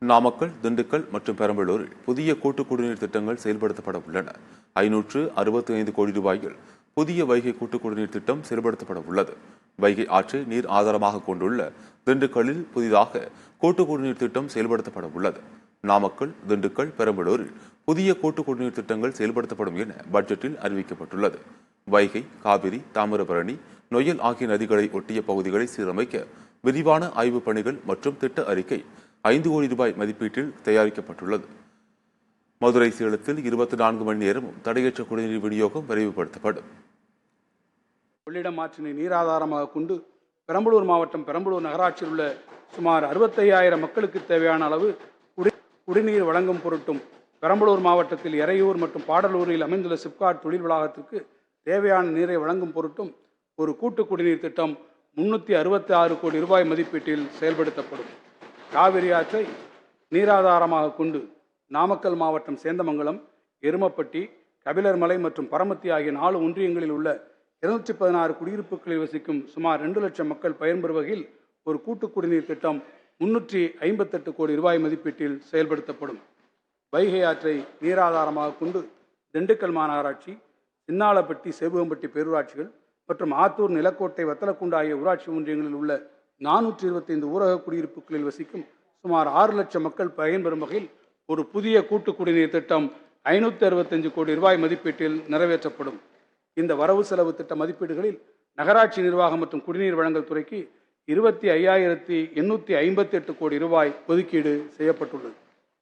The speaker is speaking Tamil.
நாமக்கல், திண்டுக்கல் மற்றும் பெரம்பலூரில் புதிய கூட்டு குடிநீர் திட்டங்கள் செயல்படுத்தப்பட உள்ளன. 565 கோடி ரூபாயில் புதிய வைகை கூட்டு குடிநீர் திட்டம் செயல்படுத்தப்பட உள்ளது. வைகை ஆற்றை நீர் ஆதாரமாக கொண்டுள்ள திண்டுக்கல்லில் புதிதாக கூட்டு குடிநீர் திட்டம் செயல்படுத்தப்பட உள்ளது. நாமக்கல், திண்டுக்கல், பெரம்பலூரில் புதிய கூட்டு குடிநீர் திட்டங்கள் செயல்படுத்தப்படும் என பட்ஜெட்டில் அறிவிக்கப்பட்டுள்ளது. வைகை, காவிரி, தாமிரபரணி, நொய்யல் ஆகிய நதிகளை ஒட்டிய பகுதிகளை சீரமைக்க விரிவான ஆய்வுப் பணிகள் மற்றும் திட்ட அறிக்கை 5 கோடி ரூபாய் மதிப்பீட்டில் தயாரிக்கப்பட்டுள்ளது. மதுரை, சேலத்தில் 24 மணி நேரமும் தடையற்ற குடிநீர் விநியோகம் விரைவுபடுத்தப்படும். கொள்ளிடம் ஆற்றினை நீராதாரமாக கொண்டு பெரம்பலூர் மாவட்டம் பெரம்பலூர் நகராட்சியில் உள்ள சுமார் 65,000 மக்களுக்கு தேவையான அளவு குடிநீர் வழங்கும் பொருட்டும் பெரம்பலூர் மாவட்டத்தில் எறையூர் மற்றும் பாடலூரில் அமைந்துள்ள சிப்காட் தொழில் வளாகத்திற்கு தேவையான நீரை வழங்கும் பொருட்டும் ஒரு கூட்டு குடிநீர் திட்டம் 366 கோடி ரூபாய் மதிப்பீட்டில் செயல்படுத்தப்படும். காவிரி ஆற்றை நீராதாரமாக கொண்டு நாமக்கல் மாவட்டம் சேந்தமங்கலம், எருமப்பட்டி, கபிலர்மலை மற்றும் பரமத்தி ஆகிய 4 ஒன்றியங்களில் உள்ள 216 குடியிருப்புகளில் வசிக்கும் சுமார் 2 லட்சம் மக்கள் பயன்பெறும் வகையில் ஒரு கூட்டு குடிநீர் திட்டம் 358 கோடி ரூபாய் மதிப்பீட்டில் செயல்படுத்தப்படும். வைகை ஆற்றை நீராதாரமாக கொண்டு திண்டுக்கல் மாநகராட்சி, சின்னாளப்பட்டி, சேபுகம்பட்டி பேரூராட்சிகள் மற்றும் ஆத்தூர், நிலக்கோட்டை, வத்தலக்குண்டு ஆகிய ஊராட்சி ஒன்றியங்களில் உள்ள 425 ஊரக குடியிருப்புகளில் வசிக்கும் சுமார் 6 லட்சம் மக்கள் பயன்பெறும் வகையில் ஒரு புதிய கூட்டு குடிநீர் திட்டம் 565 கோடி ரூபாய் மதிப்பீட்டில் நிறைவேற்றப்படும். இந்த வரவு செலவு திட்ட மதிப்பீடுகளில் நகராட்சி நிர்வாகம் மற்றும் குடிநீர் வழங்கல் துறைக்கு 25,858 கோடி ரூபாய் ஒதுக்கீடு செய்யப்பட்டுள்ளது.